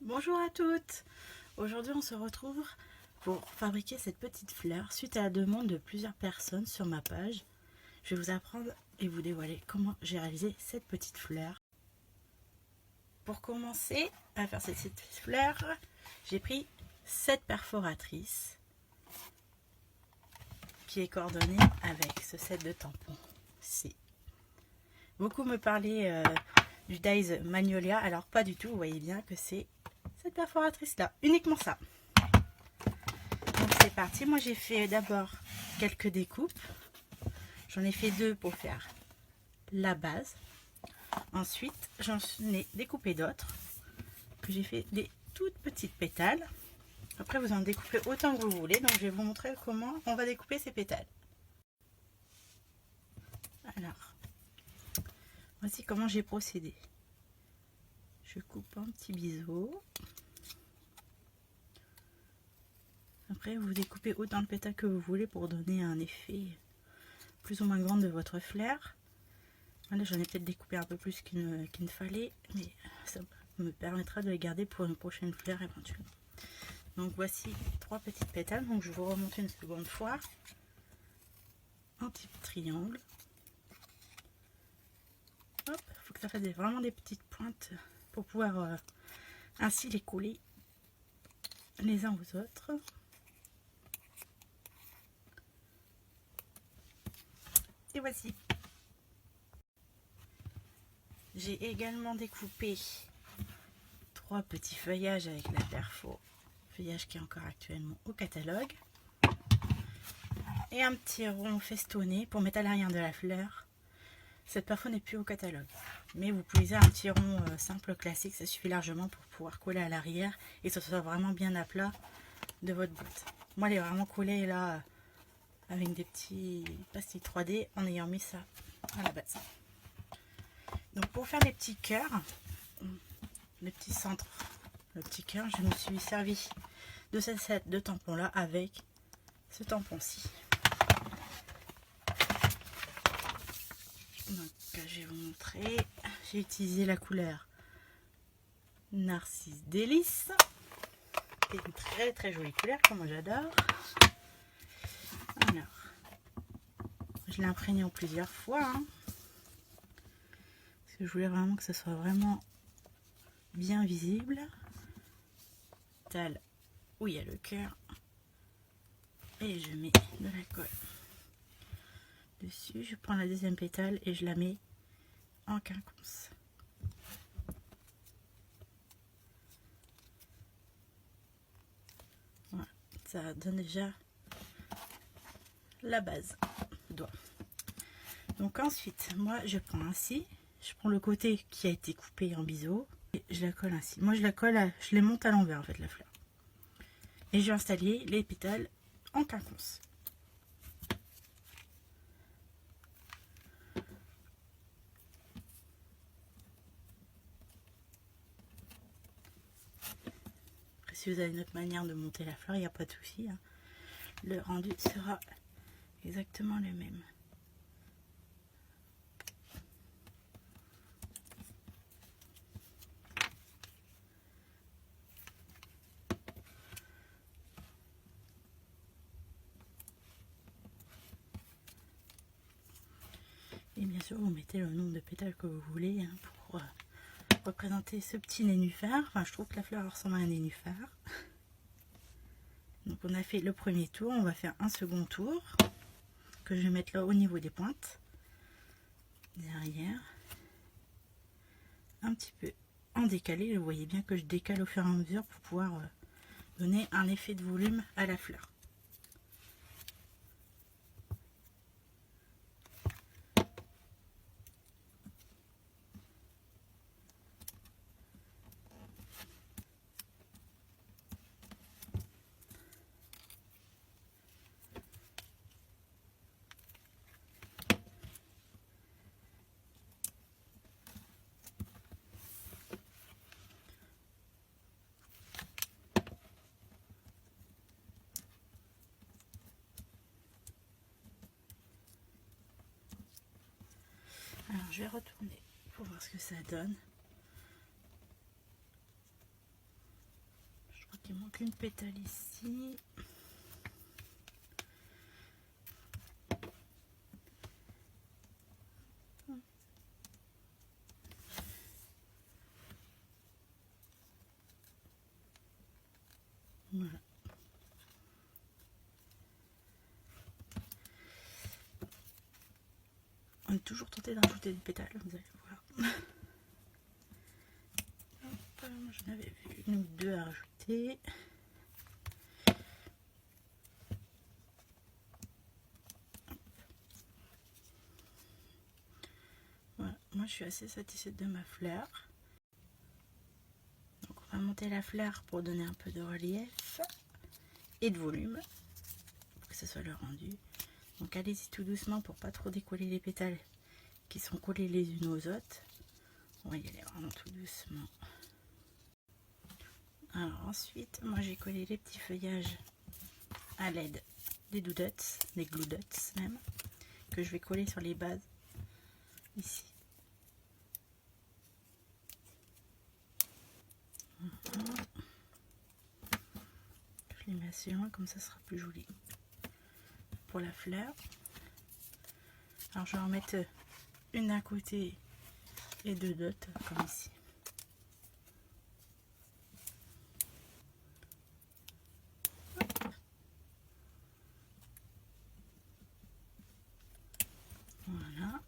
Bonjour à toutes. Aujourd'hui on se retrouve pour fabriquer cette petite fleur suite à la demande de plusieurs personnes sur ma page. Je vais vous apprendre et vous dévoiler comment j'ai réalisé cette petite fleur. Pour commencer à faire cette petite fleur, j'ai pris cette perforatrice qui est coordonnée avec ce set de tampons ci. Beaucoup me parlaient du Dies Magnolia, alors pas du tout, vous voyez bien que c'est cette perforatrice là, uniquement ça. Donc c'est parti, moi j'ai fait d'abord quelques découpes, j'en ai fait deux pour faire la base, ensuite j'en ai découpé d'autres, que j'ai fait des toutes petites pétales, après vous en découpez autant que vous voulez, donc je vais vous montrer comment on va découper ces pétales. Alors, voici comment j'ai procédé. Je coupe un petit biseau. Après, vous découpez autant de pétales que vous voulez pour donner un effet plus ou moins grand de votre fleur. Là, j'en ai peut-être découpé un peu plus qu'il ne fallait, mais ça me permettra de les garder pour une prochaine fleur éventuellement. Donc voici trois petites pétales. Donc je vous remonte une seconde fois. Un petit triangle. Hop, il faut que ça fasse vraiment des petites pointes pour pouvoir ainsi les coller les uns aux autres. Et voici. J'ai également découpé trois petits feuillages avec la perfo, feuillage qui est encore actuellement au catalogue, et un petit rond festonné pour mettre à l'arrière de la fleur. Cette perfo n'est plus au catalogue, mais vous pouvez utiliser un petit rond simple classique, ça suffit largement pour pouvoir coller à l'arrière et que ce soit vraiment bien à plat de votre boîte. Moi, elle est vraiment collée là avec des petits pastilles 3D en ayant mis ça à la base. Donc pour faire les petits cœurs, le petit centre, le petit cœur, je me suis servi de ce set de tampons là avec ce tampon-ci. Donc je vais vous montrer, j'ai utilisé la couleur Narcisse Délice, c'est une très très jolie couleur que moi j'adore. Alors, je l'ai imprégné en plusieurs fois, parce que je voulais vraiment que ce soit vraiment bien visible. Pétale où il y a le cœur, et je mets de la colle dessus. Je prends la deuxième pétale et je la mets en quinconce. Voilà, ça donne déjà la base du doigt. Donc ensuite, moi je prends ainsi, je prends le côté qui a été coupé en biseau et je la colle ainsi. Moi je la colle, je les monte à l'envers en fait la fleur. Et je vais installer les pétales en quinconce. Après, si vous avez une autre manière de monter la fleur, il n'y a pas de souci. Le rendu sera exactement le même. Et bien sûr, vous mettez le nombre de pétales que vous voulez pour représenter ce petit nénuphar. Enfin, je trouve que la fleur ressemble à un nénuphar. Donc on a fait le premier tour, on va faire un second tour que je vais mettre là au niveau des pointes, derrière, un petit peu en décalé. Vous voyez bien que je décale au fur et à mesure pour pouvoir donner un effet de volume à la fleur. Alors je vais retourner pour voir ce que ça donne. Je crois qu'il manque une pétale ici. Voilà. On est toujours tenté de rajouter des pétales, vous allez voir. J'en avais vu une ou deux à rajouter. Voilà. Moi je suis assez satisfaite de ma fleur. Donc on va monter la fleur pour donner un peu de relief et de volume, pour que ce soit le rendu. Donc allez-y tout doucement pour pas trop décoller les pétales qui sont collés les unes aux autres. On va y aller vraiment tout doucement. Alors ensuite, moi j'ai collé les petits feuillages à l'aide des doodles, des glue dots même, que je vais coller sur les bases ici. Je les mets assez loin, comme ça sera plus joli pour la fleur. Alors je vais en mettre une d'un côté et deux d'autres comme ici. Voilà.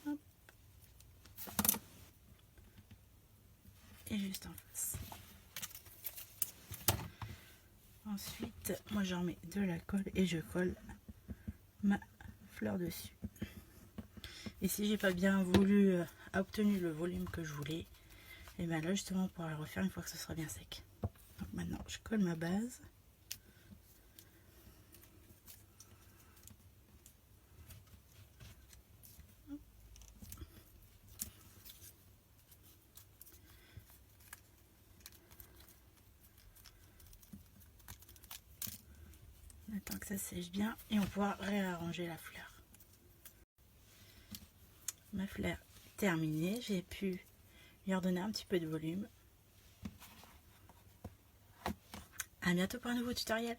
Hop. Et juste en face. Ensuite, moi j'en mets de la colle et je colle ma fleur dessus. Et si j'ai pas bien voulu obtenu le volume que je voulais, et bien là justement on pourra le refaire une fois que ce sera bien sec. Donc maintenant je colle ma base. On attend que ça sèche bien et on pourra réarranger la fleur. Ma fleur est terminée, j'ai pu lui redonner un petit peu de volume. À bientôt pour un nouveau tutoriel.